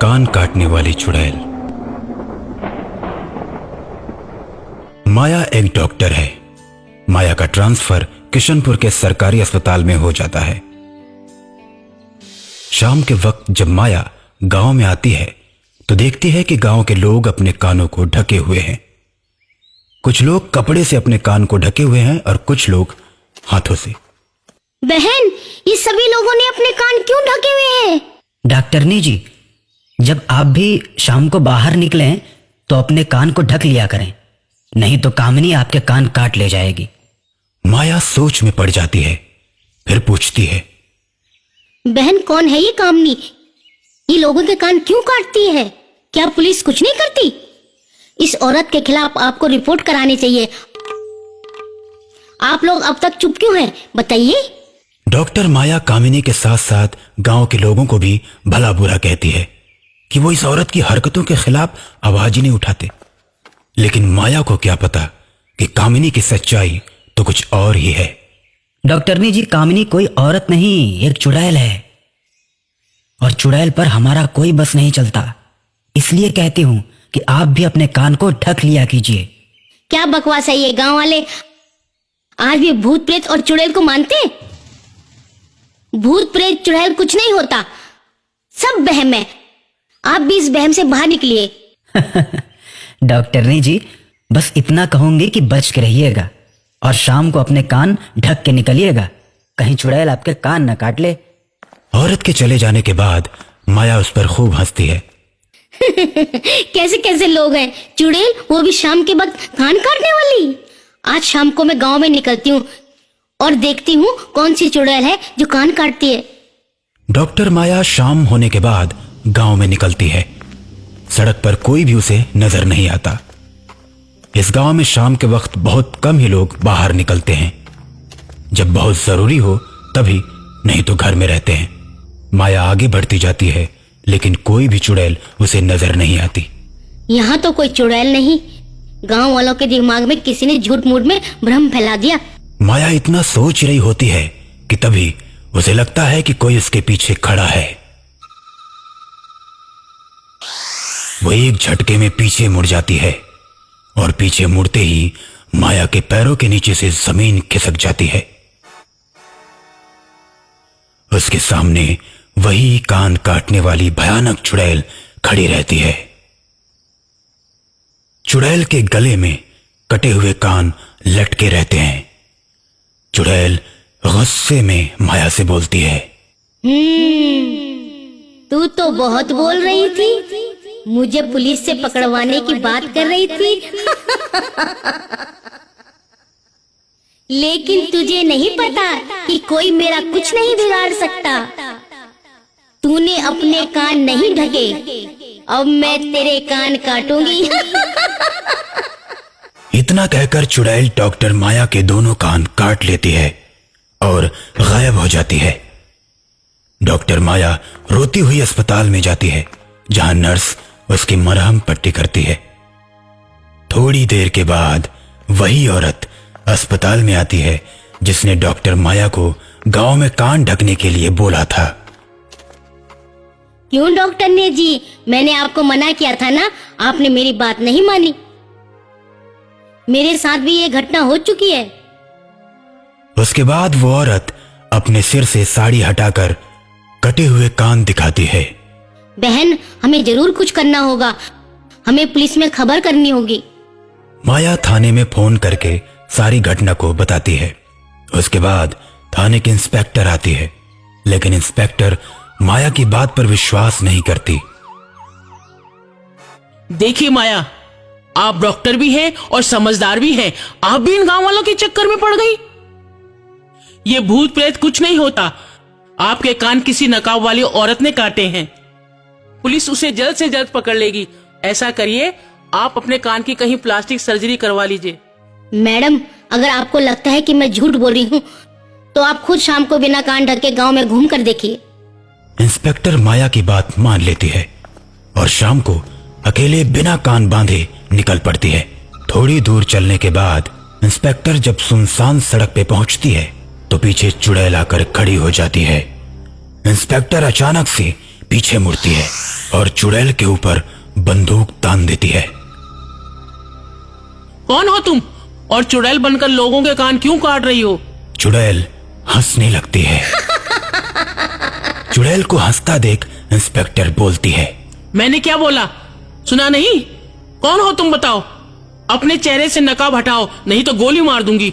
कान काटने वाली चुड़ैल। माया एक डॉक्टर है। माया का ट्रांसफर किशनपुर के सरकारी अस्पताल में हो जाता है। शाम के वक्त जब माया गांव में आती है तो देखती है कि गांव के लोग अपने कानों को ढके हुए हैं। कुछ लोग कपड़े से अपने कान को ढके हुए हैं और कुछ लोग हाथों से। बहन, ये सभी लोगों ने अपने कान क्यों ढके हुए हैं? डॉक्टरनी जी, जब आप भी शाम को बाहर निकलें तो अपने कान को ढक लिया करें, नहीं तो कामिनी आपके कान काट ले जाएगी। माया सोच में पड़ जाती है, फिर पूछती है, बहन कौन है ये कामनी? ये लोगों के कान क्यों काटती है? क्या पुलिस कुछ नहीं करती? इस औरत के खिलाफ आपको रिपोर्ट करानी चाहिए। आप लोग अब तक चुप क्यों हैं? बताइए। डॉक्टर माया कामिनी के साथ साथ गांव के लोगों को भी भला बुरा कहती है कि वो इस औरत की हरकतों के खिलाफ आवाज ही नहीं उठाते। लेकिन माया को क्या पता कि कामिनी की सच्चाई तो कुछ और ही है। डॉक्टरनी जी, कामिनी कोई औरत नहीं, एक चुड़ैल है, और चुड़ैल पर हमारा कोई बस नहीं चलता। इसलिए कहती हूँ कि आप भी अपने कान को ढक लिया कीजिए। क्या बकवास है ये? गांव वाले आज भी भूत प्रेत और चुड़ैल को मानते? भूत प्रेत चुड़ैल कुछ नहीं होता, सब वहम है। आप भी इस वहम से बाहर निकलिए। डॉक्टरनी जी, बस इतना कहूंगी कि बच के रहिएगा और शाम को अपने कान ढक के निकलिएगा, कहीं चुड़ैल आपके कान न काट ले। औरत के चले जाने के बाद माया उस पर खूब हंसती है। कैसे कैसे लोग हैं, चुड़ैल वो भी शाम के वक्त कान काटने वाली। आज शाम को मैं गांव में निकलती हूँ और देखती हूँ कौन सी चुड़ैल है जो कान काटती है। डॉक्टर माया शाम होने के बाद गांव में निकलती है। सड़क पर कोई भी उसे नजर नहीं आता। इस गांव में शाम के वक्त बहुत कम ही लोग बाहर निकलते हैं। जब बहुत जरूरी हो तभी, नहीं तो घर में रहते हैं। माया आगे बढ़ती जाती है लेकिन कोई भी चुड़ैल उसे नजर नहीं आती। यहाँ तो कोई चुड़ैल नहीं। गांव वालों के दिमाग में किसी ने झूठ मूठ में भ्रम फैला दिया। माया इतना सोच रही होती है कि तभी उसे लगता है कि कोई उसके पीछे खड़ा है। वो एक झटके में पीछे मुड़ जाती है और पीछे मुड़ते ही माया के पैरों के नीचे से जमीन खिसक जाती है। उसके सामने वही कान काटने वाली भयानक चुड़ैल खड़ी रहती है। चुड़ैल के गले में कटे हुए कान लटके रहते हैं। चुड़ैल गुस्से में माया से बोलती है, तू तो बहुत बोल रही थी, मुझे पुलिस से पकड़वाने की बात कर रही थी। लेकिन तुझे नहीं पता कि कोई मेरा कुछ नहीं बिगाड़ सकता। तूने अपने कान नहीं ढके, अब मैं तेरे कान काटूंगी। इतना कहकर चुड़ैल डॉक्टर माया के दोनों कान काट लेती है और गायब हो जाती है। डॉक्टर माया रोती हुई अस्पताल में जाती है, जहां नर्स उसकी मरहम पट्टी करती है। थोड़ी देर के बाद वही औरत अस्पताल में आती है जिसने डॉक्टर माया को गांव में कान ढकने के लिए बोला था। क्यों डॉक्टर ने जी, मैंने आपको मना किया था ना, आपने मेरी बात नहीं मानी। मेरे साथ भी ये घटना हो चुकी है। उसके बाद वो औरत अपने सिर से साड़ी हटाकर कटे हुए कान दिखाती है। बहन, हमें जरूर कुछ करना होगा, हमें पुलिस में खबर करनी होगी। माया थाने में फोन करके सारी घटना को बताती है। उसके बाद थाने की इंस्पेक्टर आती है, लेकिन इंस्पेक्टर माया की बात पर विश्वास नहीं करती। देखिए माया, आप डॉक्टर भी हैं और समझदार भी हैं, आप भी इन गांव वालों के चक्कर में पड़ गई। ये भूत प्रेत कुछ नहीं होता, आपके कान किसी नकाब वाली औरत ने काटे हैं। पुलिस उसे जल्द से जल्द पकड़ लेगी। ऐसा करिए, आप अपने कान की कहीं प्लास्टिक सर्जरी करवा लीजिए। मैडम, अगर आपको लगता है कि मैं झूठ बोल रही हूँ तो आप खुद शाम को बिना कान ढके गांव में घूम कर देखिए। इंस्पेक्टर माया की बात मान लेती है और शाम को अकेले बिना कान बांधे निकल पड़ती है। थोड़ी दूर चलने के बाद इंस्पेक्टर जब सुनसान सड़क पे पहुंचती है तो पीछे चुड़ैल आकर खड़ी हो जाती है। इंस्पेक्टर अचानक से पीछे मुड़ती है और चुड़ैल के ऊपर बंदूक तान देती है। कौन हो तुम और चुड़ैल बनकर लोगों के कान क्यों काट रही हो? चुड़ैल हंसने लगती है। चुड़ैल को हंसता देख इंस्पेक्टर बोलती है, मैंने क्या बोला सुना नहीं? कौन हो तुम बताओ? अपने चेहरे से नकाब हटाओ नहीं तो गोली मार दूंगी।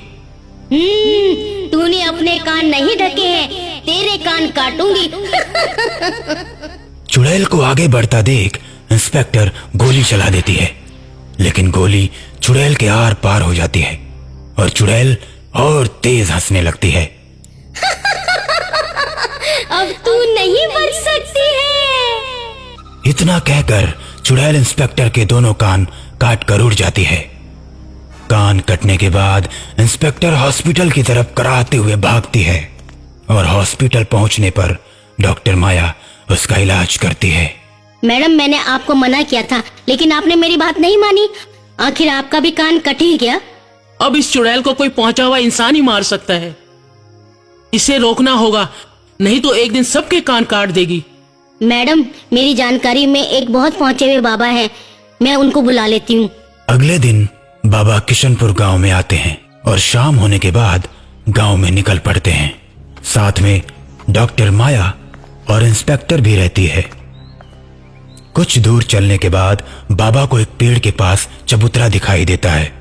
तूने अपने कान नहीं ढके हैं, तेरे कान काटूंगी। चुड़ैल को आगे बढ़ता देख इंस्पेक्टर गोली चला देती है, लेकिन गोली चुड़ैल के आर पार हो जाती है और चुड़ैल और तेज हंसने लगती है। अब तू नहीं बच सकती है। इतना कहकर चुड़ैल इंस्पेक्टर के दोनों कान काट कर उड़ जाती है। कान कटने के बाद इंस्पेक्टर हॉस्पिटल की तरफ कराहते हुए भागती है और हॉस्पिटल पहुंचने पर डॉक्टर माया उसका इलाज करती है। मैडम, मैंने आपको मना किया था, लेकिन आपने मेरी बात नहीं मानी। आखिर आपका भी कान कट ही गया। अब इस चुड़ैल को कोई पहुंचा हुआ इंसान ही मार सकता है। इसे रोकना होगा, नहीं तो एक दिन सबके कान काट देगी। मैडम, मेरी जानकारी में एक बहुत पहुंचे हुए बाबा हैं, मैं उनको बुला लेती हूँ। अगले दिन बाबा किशनपुर गांव में आते हैं और शाम होने के बाद गांव में निकल पड़ते हैं। साथ में डॉक्टर माया और इंस्पेक्टर भी रहती है। कुछ दूर चलने के बाद बाबा को एक पेड़ के पास चबूतरा दिखाई देता है।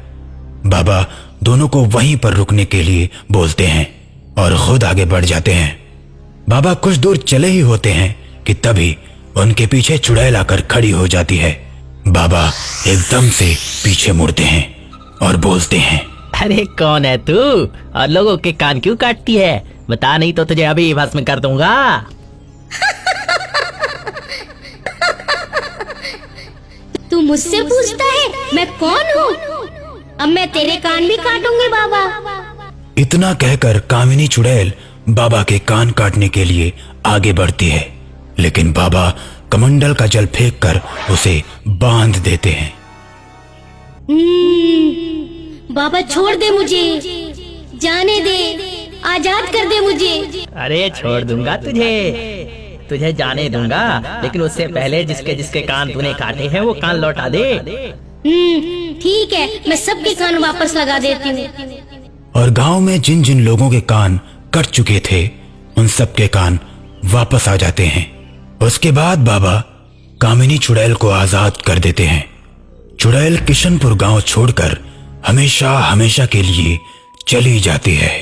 बाबा दोनों को वहीं पर रुकने के लिए बोलते हैं और खुद आगे बढ़ जाते हैं। बाबा कुछ दूर चले ही होते हैं कि तभी उनके पीछे चुड़ैल आकर खड़ी हो जाती है। बाबा एकदम से पीछे मुड़ते हैं और बोलते हैं, अरे कौन है तू और लोगों के कान क्यों काटती है? बता, नहीं तो तुझे अभी भस्म कर दूंगा। तू मुझसे पूछता है मैं कौन हूँ? अब मैं तेरे कान भी काटूंगी बाबा। इतना कहकर कामिनी चुड़ैल बाबा के कान काटने के लिए आगे बढ़ती है, लेकिन बाबा कमंडल का जल फेंककर उसे बांध देते हैं। बाबा छोड़ दे मुझे, जाने दे, आजाद कर दे मुझे। अरे छोड़ दूंगा तुझे जाने दूंगा, लेकिन उससे पहले जिसके जिसके कान तूने काटे हैं वो कान लौटा दे। ठीक है, मैं सबके कान वापस लगा देती हूँ। और गांव में जिन जिन लोगों के कान कट चुके थे उन सबके कान वापस आ जाते हैं। उसके बाद बाबा कामिनी चुड़ैल को आजाद कर देते हैं। चुड़ैल किशनपुर गांव छोड़कर हमेशा हमेशा के लिए चली जाती है।